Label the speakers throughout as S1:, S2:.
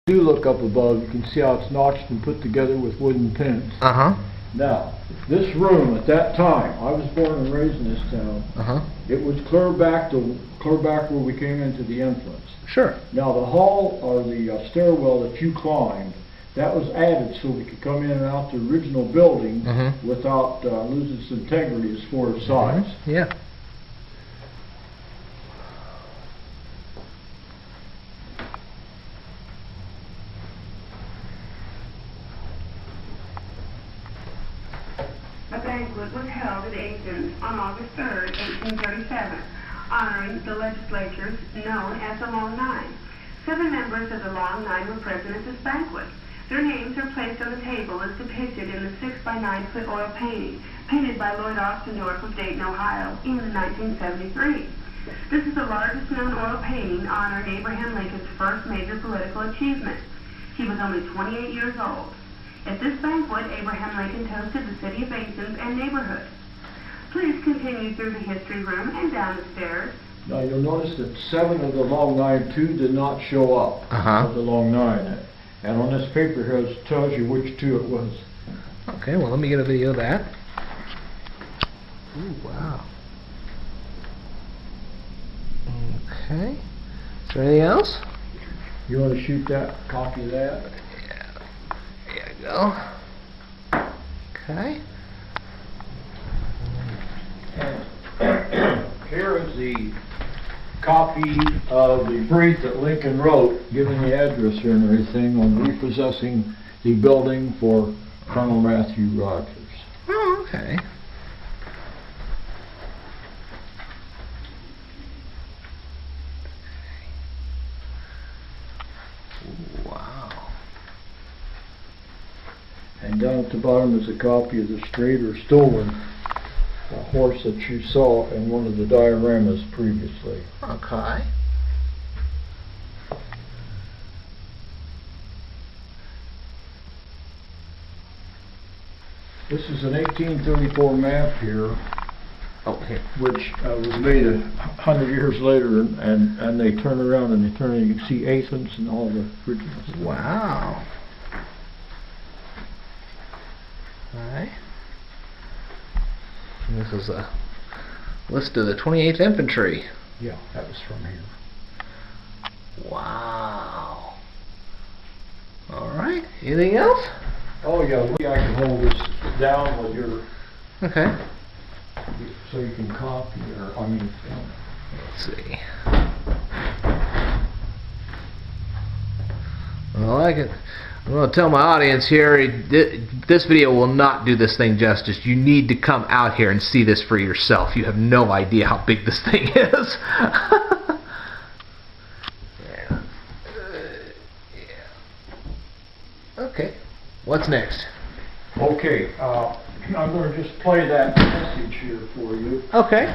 S1: do look up above, you can see how it's notched and put together with wooden pins. Now, this room at that time, I was born and raised in this town. It was clear back where we came into the entrance.
S2: Sure.
S1: Now the hall or the stairwell that you climbed, that was added so we could come in and out the original building without losing its integrity as far as size.
S2: Yeah.
S3: A banquet was held at Athens on August 3rd, 1837, honoring the legislatures known as the Long Nine. 7 members of the Long Nine were present at this banquet. Their names are placed on the table as depicted in the 6 by 9 foot oil painting, painted by Lloyd Oxendorf of Dayton, Ohio, in 1973. This is the largest known oil painting honoring Abraham Lincoln's first major political achievement. He was only 28 years old. At this banquet, Abraham Lincoln toasted the city of Athens and neighborhood. Please continue through the history room and down the stairs.
S1: Now you'll notice that 7 of the Long Nine, 2 did not show up of the Long Nine. And on this paper here it tells you which 2 it was.
S2: Okay, well let me get a video of that. Ooh, wow. Okay. Is there anything else?
S1: You want to shoot that copy of that?
S2: There you go. Okay.
S1: And here is the copy of the brief that Lincoln wrote, giving the address here and everything, on repossessing the building for Colonel Matthew Rogers.
S2: Oh, okay. Wow.
S1: And down at the bottom is a copy of the strayed or stolen horse that you saw in one of the dioramas previously.
S2: Okay.
S1: This is an 1834 map here, which was made 100 years later, and they turn around and they turn and you can see Athens and all the originals.
S2: Wow. Alright. This is a list of the 28th Infantry.
S1: Yeah, that was from here.
S2: Wow. Alright, anything else?
S1: Oh yeah, I can hold this down with your...
S2: Okay.
S1: So you can copy or, I mean...
S2: Let's see. Well, I'm going to tell my audience here, this video will not do this thing justice. You need to come out here and see this for yourself. You have no idea how big this thing is. Yeah. Okay, what's next?
S1: Okay, I'm going to just play that message here for you.
S2: Okay.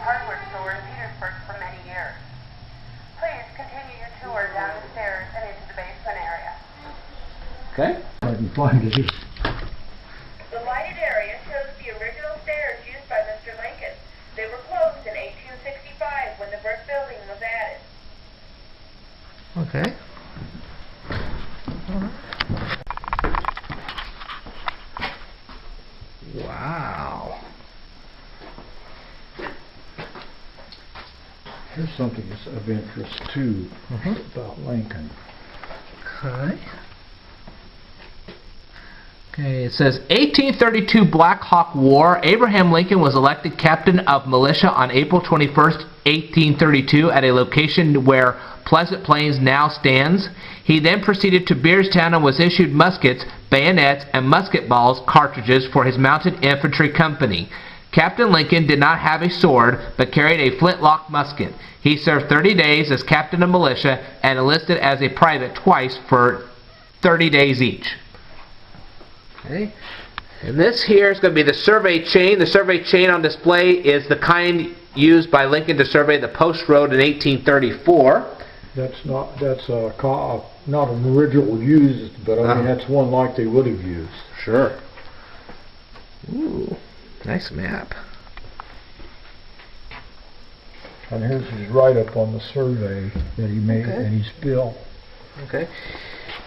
S3: Hardware store in Petersburg for many years. Please continue your tour down the stairs and into the basement area.
S1: Okay. I can find it.
S3: The lighted area shows the original stairs used by Mr. Lincoln. They were closed in 1865 when the brick building was added.
S2: Okay. Wow.
S1: Here's something that's of interest too about Lincoln.
S2: Okay. Okay, it says 1832 Black Hawk War. Abraham Lincoln was elected captain of militia on April 21st, 1832 at a location where Pleasant Plains now stands. He then proceeded to Beerstown and was issued muskets, bayonets, and musket balls cartridges for his mounted infantry company. Captain Lincoln did not have a sword, but carried a flintlock musket. He served 30 days as captain of militia and enlisted as a private twice for 30 days each. Okay. And this here is going to be the survey chain. The survey chain on display is the kind used by Lincoln to survey the post road in 1834.
S1: That's not an original used, but I mean that's one like they would have used.
S2: Sure. Ooh. Nice map.
S1: And here's his write-up on the survey that he made, and his bill.
S2: Okay.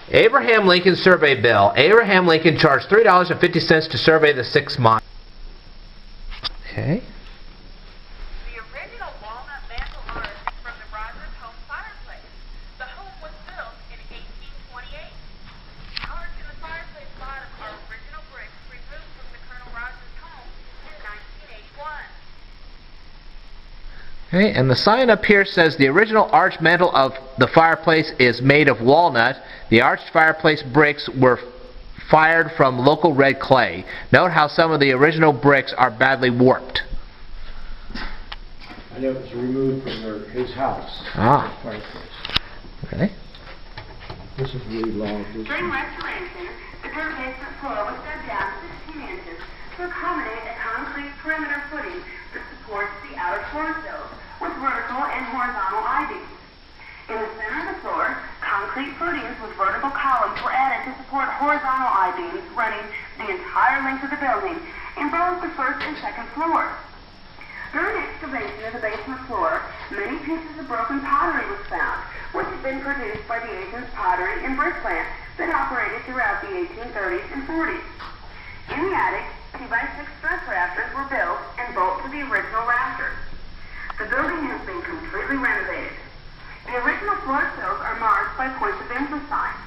S2: Abraham Lincoln survey bill. Abraham Lincoln charged $3.50 to survey the 6 miles. Okay.
S4: The original walnut mantel arch from the Rogers home fireplace. The home was built in 1828. Arch and the fireplace bottom are original bricks removed from the Colonel Rogers home in 1981.
S2: Okay, and the sign up here says the original arch mantel of the fireplace is made of walnut. The arched fireplace bricks were fired from local red clay. Note how some of the original bricks are badly warped.
S1: And it was removed from his house.
S2: Ah.
S1: Fireplace.
S2: Okay.
S1: This is really loud.
S3: During restoration, the dirt basement floor was dug down 16 inches to accommodate a concrete perimeter footing that supports the outer floor sills with vertical and horizontal I-beams. In the center of the floor, concrete footings with vertical columns were added to support horizontal I-beams running the entire length of the building in both the first and second floors. During excavation of the basement floor, many pieces of broken pottery was found, which had been produced by the Athens Pottery and Brick Plant that operated throughout the 1830s and 40s. In the attic, 2x6 stress rafters were built and bolted to the original rafters. The building has been completely renovated. The original floor sills are marked by points of interest signs.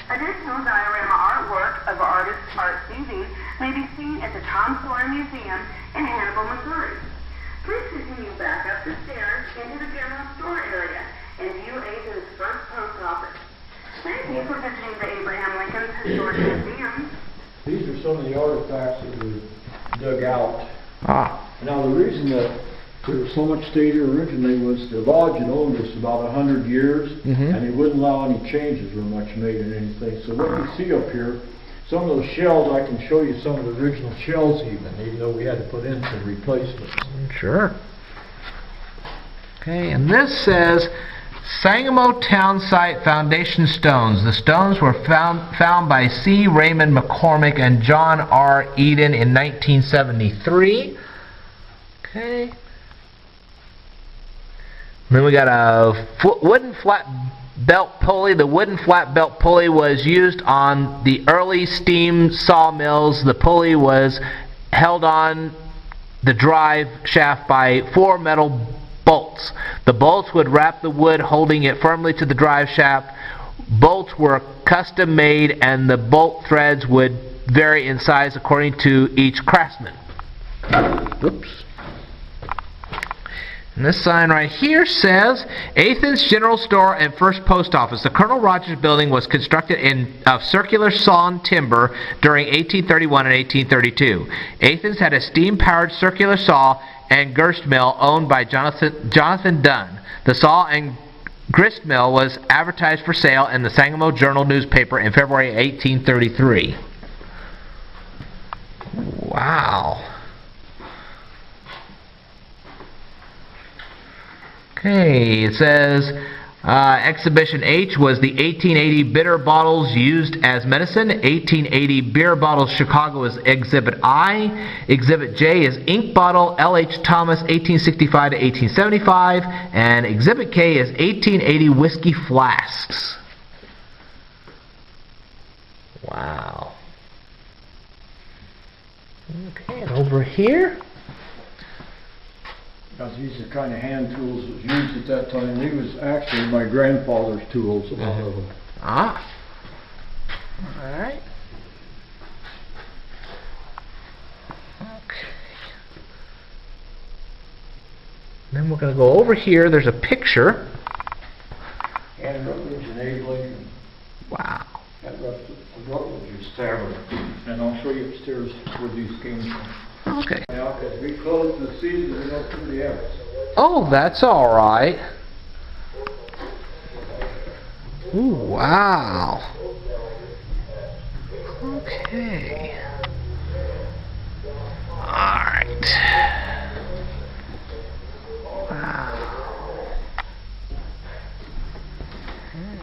S3: Additional diorama artwork of artist Art Stevens may be seen at the Tom Sawyer Museum in Hannibal, Missouri. Please continue back up the stairs into the general store area and view Athens' first post office. Thank you for visiting the Abraham Lincoln Historic Museum.
S1: These are some of the artifacts that were dug out.
S2: Ah.
S1: Now the reason that there was so much stayed here originally was the lodge had owned this about 100 years, and they wouldn't allow any changes or much made in anything. So what you see up here, some of those shells, I can show you some of the original shells even though we had to put in some replacements.
S2: Sure. Okay, and this says Sangamo Town Site Foundation Stones. The stones were found by C. Raymond McCormick and John R. Eden in 1973. Okay. Then we got a wooden flat belt pulley. The wooden flat belt pulley was used on the early steam sawmills. The pulley was held on the drive shaft by 4 metal bolts. The bolts would wrap the wood, holding it firmly to the drive shaft. Bolts were custom made, and the bolt threads would vary in size according to each craftsman. Whoops. And this sign right here says Athens General Store and First Post Office. The Colonel Rogers building was constructed of circular sawn timber during 1831 and 1832. Athens had a steam-powered circular saw and grist mill owned by Jonathan Dunn. The saw and grist mill was advertised for sale in the Sangamo Journal newspaper in February 1833. Wow. Okay, it says Exhibition H was the 1880 bitter bottles used as medicine. 1880 beer bottles Chicago is Exhibit I. Exhibit J is ink bottle L.H. Thomas 1865 to 1875. And Exhibit K is 1880 whiskey flasks. Wow. Okay, and over here.
S1: Because these are kind of hand tools that was used at that time. These was actually my grandfather's tools, a lot of them.
S2: Ah. Alright. Okay. Then we're going to go over here. There's a picture.
S1: And Rutledge and Abe Lincoln.
S2: Wow.
S1: At Rutledge's Tavern. And I'll show you upstairs where these came from.
S2: Okay.
S1: Now, as we close the season, we don't do the evidence.
S2: Oh, that's all right. Ooh, wow. Okay. All right. Wow.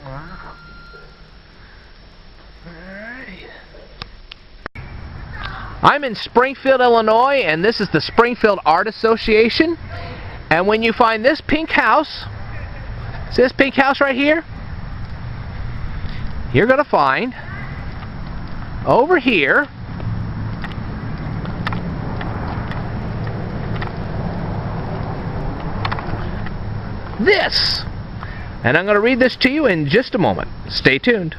S2: Wow. All right. I'm in Springfield, Illinois, and this is the Springfield Art Association. And when you find this pink house, see this pink house right here? You're going to find over here this. And I'm going to read this to you in just a moment. Stay tuned.